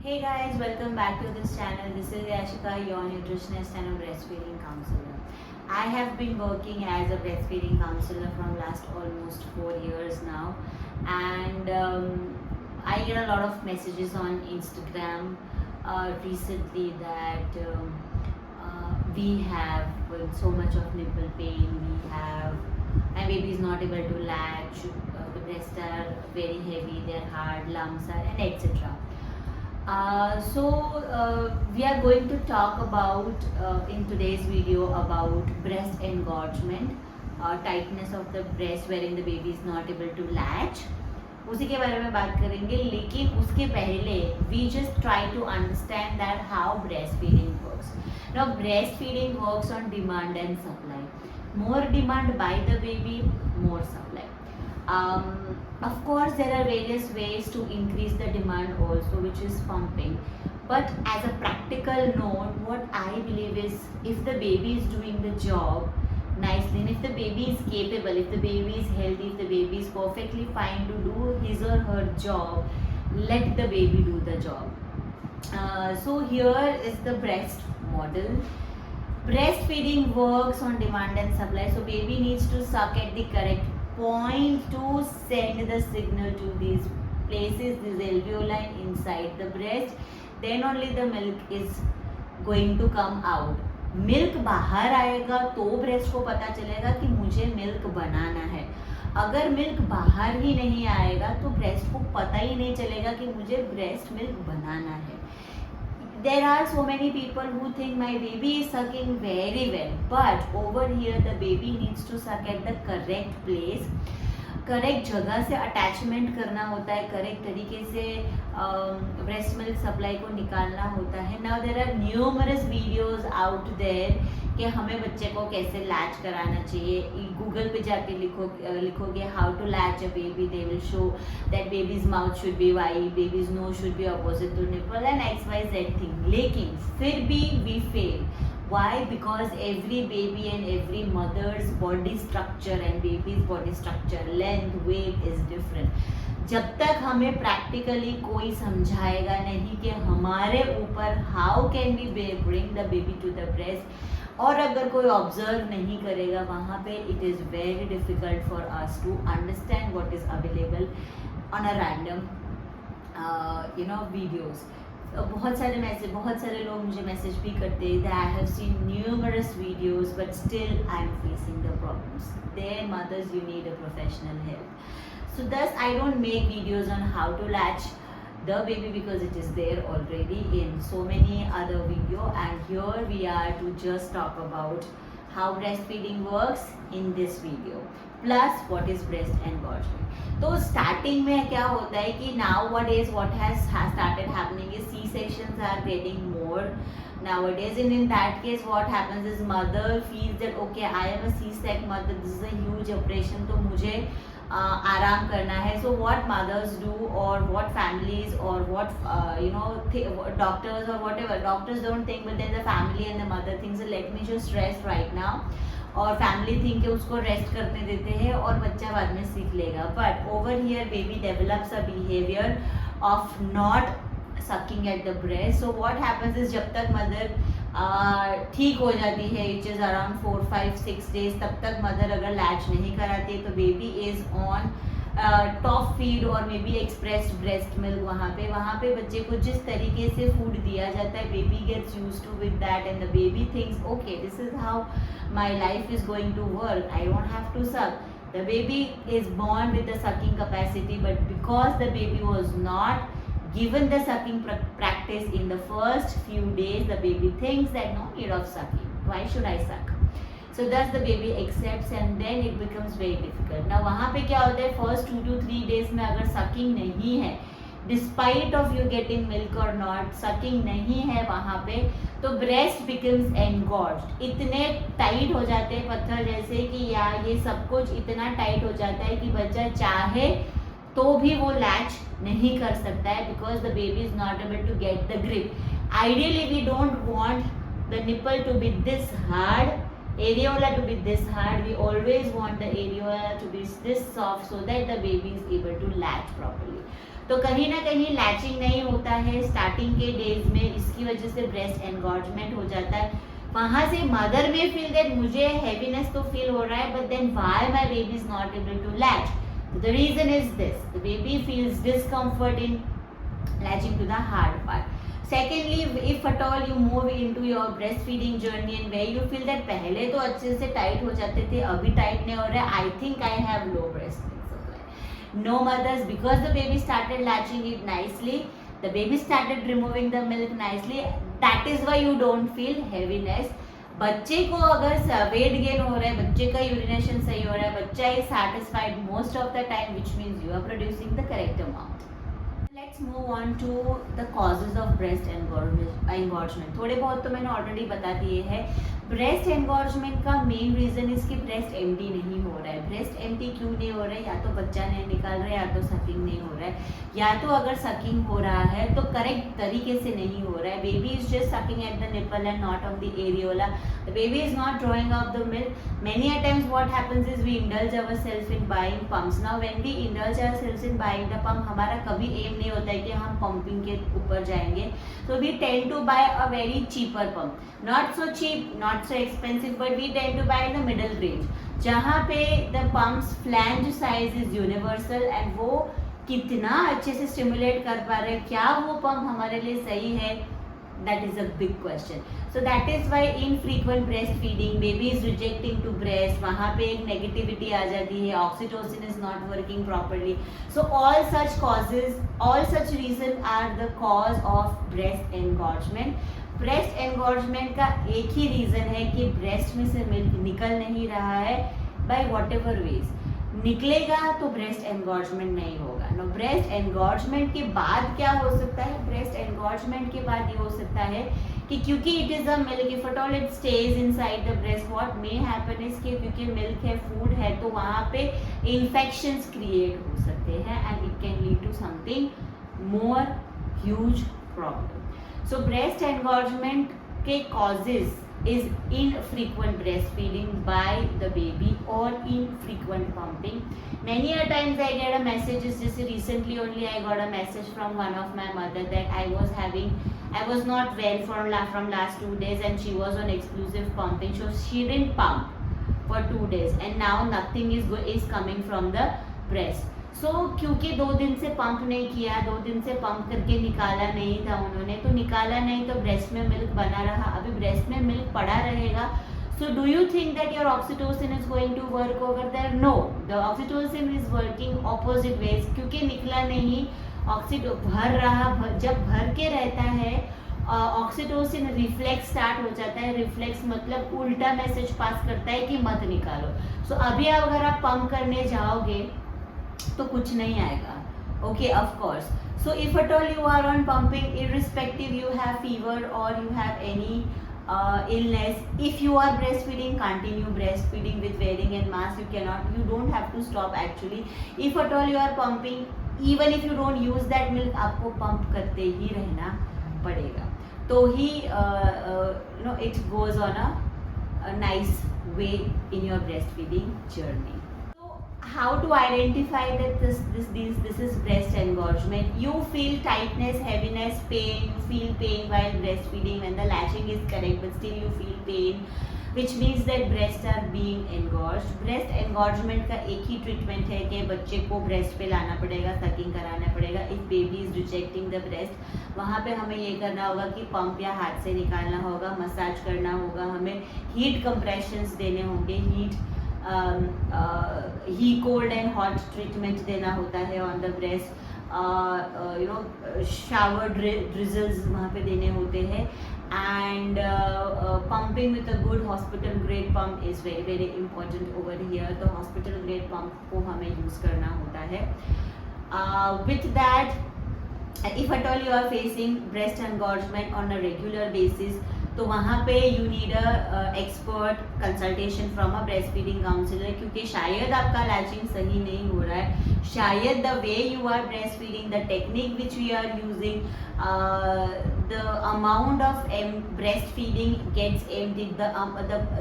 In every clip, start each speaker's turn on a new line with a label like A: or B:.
A: Hey guys, welcome back to this channel. This is Yashika, your nutritionist and a breastfeeding counselor. I have been working as a breastfeeding counselor from last almost 4 years now, and I get a lot of messages on Instagram recently that we have so much of nipple pain. My baby is not able to latch. The breasts are very heavy, they're hard, lumps are, and etc. We are going to talk about in today's video about breast engorgement, tightness of the breast wherein the baby is not able to latch. उसी के बारे में बात करेंगे, लेकिन उसके पहले we just try to understand that how breastfeeding works. Now breastfeeding works on demand and supply. More demand by the baby, more supply. Of course, there are various ways to increase the demand also, which is pumping. But as a practical note, what I believe is if the baby is doing the job nicely, and if the baby is capable, if the baby is healthy, if the baby is perfectly fine to do his or her job, let the baby do the job. So here is the breast model. Breastfeeding works on demand and supply. So baby needs to suck at the correct point to send the signal to these places, these alveoli inside the breast. Then only the milk is going to come out. Milk बाहर आएगा तो breast को पता चलेगा कि मुझे milk बनाना है. अगर मिल्क बाहर ही नहीं आएगा तो ब्रेस्ट को पता ही नहीं चलेगा कि मुझे ब्रेस्ट मिल्क बनाना है. There are so many people who think my baby is sucking very well, but over here the baby needs to suck at the correct place. Correct जगह से अटैचमेंट करना होता है, करेक्ट तरीके से ब्रेस्ट मिल्क सप्लाई को निकालना होता है. Now there are numerous videos out there कि हमें बच्चे को कैसे लैच कराना चाहिए. गूगल पे जाके लिखोगे how to latch a baby, they will show that baby's mouth should be wide, baby's nose should be opposite to nipple and XYZ thing. लेकिन फिर भी we fail. Why? Because every baby and every mother's body structure and baby's body structure, length, weight is different. जब तक हमें practically कोई समझाएगा नहीं कि हमारे ऊपर how can we bring the baby to the breast, और अगर कोई ऑब्जर्व नहीं करेगा वहाँ पे, it is very difficult for us to understand what is available on a random videos. बहुत सारे लोग मुझे मैसेज भी करते हैं that I have seen numerous videos but still I am facing the problems. Their mothers, you need a professional help. So thus I don't make videos on how to latch the baby because it is there already in so many other video, and here we are to just talk about how breastfeeding works in this video, plus what is breast engorgement. तो starting में क्या होता है कि nowadays what has started happening is C-sections are getting more nowadays, and in that case what happens is mother feels that okay, I am a C-sec mother, this is a huge operation, तो मुझे आराम करना है. So what mothers do, or what families, or what doctors or whatever, doctors don't think, but then the family and the mother thinks let me just rest right now, और family think के उसको rest करने देते हैं और बच्चा बाद में सीख लेगा. But over here baby develops a behaviour of not sucking at the breast. So what happens is जब तक मदर ठीक हो जाती है, इट इज़ अराउंड 4-5-6 डेज, तब तक मदर अगर लैच नहीं कराती है तो baby is on top feed और may be expressed breast milk. वहाँ पे बच्चे को जिस तरीके से फूड दिया जाता है, baby gets use to with that, and the baby thinks okay, this is how my life is going to work, I don't have to suck. The baby is born with the sucking capacity, but because the baby was not given the sucking practice in the first few days, the baby thinks that no need of sucking, why should I suck? So thus the baby accepts, and then it becomes very difficult. Now वहाँ पे क्या होता है, first 2 to 3 days में अगर sucking नहीं है, despite of you getting milk और नॉट, सकिंग नहीं है वहाँ पे, तो ब्रेस्ट बिकम्स एनगॉर्ज्ड. इतने टाइट हो जाते हैं पत्थर जैसे कि यार ये सब कुछ इतना टाइट हो जाता है कि बच्चा चाहे तो भी वो लैच नहीं कर सकता है, because the baby is not able to get the grip. Ideally we don't want the nipple to be this hard, areola to be this hard. We always want the areola to be this soft so that the baby is able to latch properly. तो कहीं ना कहीं latching नहीं होता है starting के days में, इसकी वजह से ब्रेस्ट एनगॉर्जमेंट हो जाता है. वहां से मदर में फील दैट मुझे हैवीनेस तो फील हो रहा है, but then why my baby is not able to latch. The reason is this, the baby feels discomfort in latching to the hard part. Secondly, if at all you move into your breastfeeding journey and where you feel that पहले तो अच्छे से tight हो जाते थे, अभी tight नहीं हो रहा है, I think I have low breast milk supply. No mothers, because the baby started latching it nicely, the baby started removing the milk nicely, that is why you don't feel heaviness. बच्चे को अगर weight gain हो रहा है, बच्चे का urination सही हो रहा है, बच्चा is satisfied most of the time, which means you are producing the correct amount. Let's move on to the causes of breast engorgement. थोड़े बहुत तो मैंने ऑलरेडी बता दिए हैं. ब्रेस्ट एनगॉर्जमेंट का मेन रीजन इसकी ब्रेस्ट एम्प्टी नहीं हो रहा है. ब्रेस्ट एम्प्टी क्यों नहीं हो रहा है? या तो बच्चा नहीं निकाल रहा है, या तो सकिंग नहीं हो रहा है, या तो अगर सकिंग हो रहा है तो करेक्ट तरीके से नहीं हो रहा है. Baby is just sucking at the nipple and not on the areola. The baby is not drawing out the milk. Many a times what happens is we indulge ourselves in buying pumps. Now when we indulge ourselves in buying the pump, हमारा कभी M नहीं होता है कि हम pumping के ऊपर जाएंगे. So we tend to buy a very cheaper pump. Not so cheap, not so expensive, but we tend to buy in the middle range. जहाँ पे the pump's flange size is universal and वो कितना अच्छे से stimulate कर पा रहे हैं, क्या वो pump हमारे लिए सही है? That is a big question. So that is why infrequent breastfeeding, baby is rejecting to breast, वहाँ पे एक negativity आ जाती है, oxytocin is not working properly. So all such causes, all such reasons are the cause of breast engorgement. Breast engorgement का एक ही reason है कि breast में से मिल्क निकल नहीं रहा है बाय व्हाटएवर वेज. निकलेगा तो ब्रेस्ट एनगॉर्जमेंट नहीं होगा. नो, ब्रेस्ट एनगॉर्जमेंट के बाद क्या हो सकता है? ब्रेस्ट एनगॉर्जमेंट के बाद ये हो सकता है कि क्योंकि it is a milk, if at all it stage inside the breast, what may happen is कि क्योंकि मिल्क है, फूड है, तो वहाँ पे इन्फेक्शंस क्रिएट हो सकते हैं and it can lead to something more huge problem. So breast engorgement के causes is infrequent breastfeeding by the baby or infrequent pumping. Many a times I get a message, just recently only I got a message from one of my mother that I was not well from last 2 days and she was on exclusive pumping, so she didn't pump for 2 days and now nothing is coming from the breast. So क्योंकि 2 दिन से pump नहीं किया, 2 दिन से pump करके निकाला नहीं था उन्होंने, तो निकाला नहीं तो ब्रेस्ट में मिल्क बना रहा, अभी ब्रेस्ट में मिल्क पड़ा रहेगा. So do you think that your oxytocin is going to work over there? No, the oxytocin is working opposite ways. क्योंकि निकला नहीं, भर रहा, जब भर के रहता है ऑक्सीटोसिन रिफ्लेक्स स्टार्ट हो जाता है. रिफ्लेक्स मतलब उल्टा मैसेज पास करता है कि मत निकालो. सो अभी अगर आप पंप करने जाओगे तो कुछ नहीं आएगा. Okay, of course. So if at all you are on pumping, irrespective you have fever or you have any illness, if you are breastfeeding, continue breastfeeding with wearing and mask. You don't have to stop actually. If at all you are pumping, even if you don't use that milk, आपको pump करते ही रहना पड़ेगा. तो ही it goes on a nice way in your breastfeeding journey. How to identify that this is breast engorgement? You feel tightness, heaviness, pain. You feel pain while breastfeeding when the latching is correct, but still you feel pain, which means that breasts are being engorged. Breast engorgement का एक ही treatment है कि बच्चे को breast पे लाना पड़ेगा, sucking कराना पड़ेगा. If baby is rejecting the breast, वहाँ पे हमें ये करना होगा कि पंप या हाथ से निकालना होगा, मसाज करना होगा, हमें हीट कंप्रेशंस देने होंगे, ही कोल्ड एंड हॉट ट्रीटमेंट देना होता है ऑन द ब्रेस्ट. शावर ड्रिजल्स वहाँ पे देने होते हैं. And pumping with a good hospital grade pump is very very important over here. तो hospital grade pump को हमें यूज़ करना होता है. With that, if at all you are facing breast engorgement on a regular basis, तो वहाँ पे you need a expert consultation from a breast feeding counsellor, क्योंकि शायद आपका लैचिंग सही नहीं हो रहा है, शायद the way you are breast feeding, the technique which we are using, the amount of breast feeding gets emptied,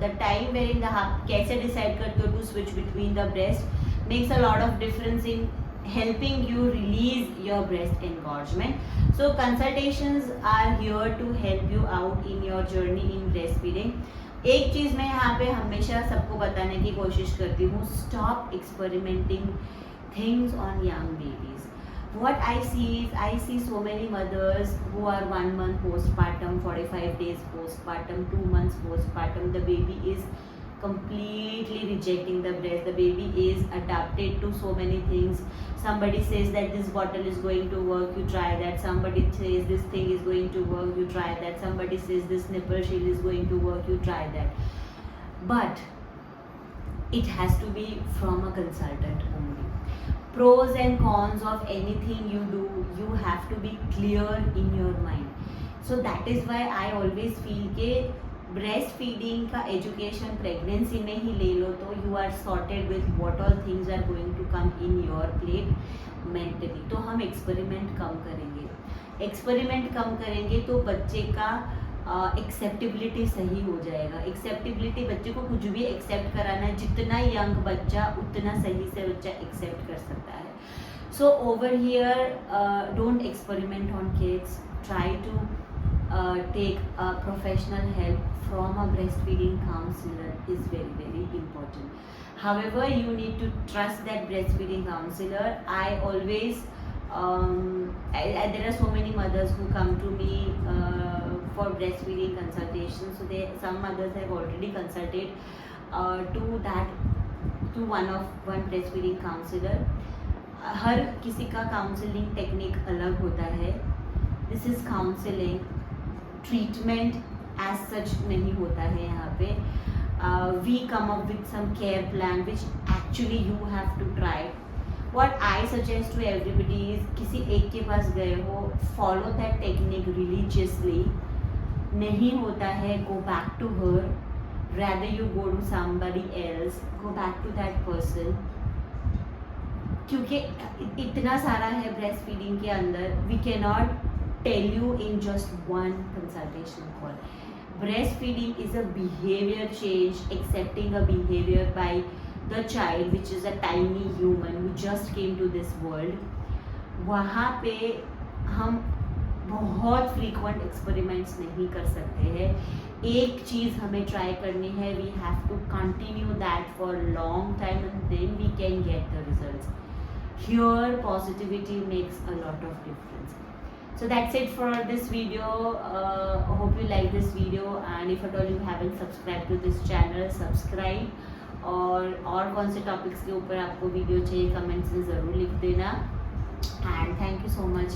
A: the time where in the कैसे डिसाइड करते हो to switch between the breast makes a lot of difference in helping you release your breast engorgement. So consultations are here to help you out in your journey in breastfeeding. एक चीज़ मैं यहाँ पे हमेशा सबको बताने की कोशिश करती हूँ, stop experimenting things on young babies. What I see so many mothers who are 1 month postpartum, 45 days postpartum, 2 months postpartum, the baby is completely rejecting the breast, the baby is adapted to so many things. Somebody says that this bottle is going to work, you try that. Somebody says this thing is going to work, you try that. Somebody says this nipple shield is going to work, you try that. But it has to be from a consultant only. Pros and cons of anything you do, you have to be clear in your mind. So that is why I always feel के breast feeding का education pregnancy में ही ले लो तो you are sorted with what all things are going to come in your plate mentally. तो हम experiment कम करेंगे तो बच्चे का एक्सेप्टेबिलिटी सही हो जाएगा. एक्सेप्टेबिलिटी, बच्चे को कुछ भी एक्सेप्ट कराना, जितना यंग बच्चा उतना सही से बच्चा एक्सेप्ट कर सकता है. So over here don't experiment on kids, try to take a professional help from a breastfeeding counselor is very, very important. However, you need to trust that breastfeeding counselor. I always there are so many mothers who come to me for breastfeeding consultation. So some mothers have already consulted to one breastfeeding counselor. हर किसी का counselling technique अलग होता है. This is counselling, treatment as such नहीं होता है यहाँ पे. We come up with some care plan which actually you have to try. What I suggest to everybody is, किसी एक के पास गए हो, फॉलो दैट टेक्निक रिलीजियसली. नहीं होता है, go back to her, rather you go to somebody else, go back to that person. क्योंकि इतना सारा है ब्रेस्ट फीडिंग के अंदर, we can not tell you in just one consultation call. Breastfeeding is a behavior change, accepting a behavior by the child which is a tiny human who just came to this world. वहाँ पे हम बहुत frequent experiments नहीं कर सकते हैं. एक चीज़ हमें ट्राई करनी है, we have to continue that for long time and then we can get the results. Here positivity makes a lot of difference. So that's it for this video. Hope you like this video, and if at all you haven't subscribed to this channel, subscribe. और कौन से topics के ऊपर आपको video चाहिए comments में ज़रूर लिख देना. And thank you so much.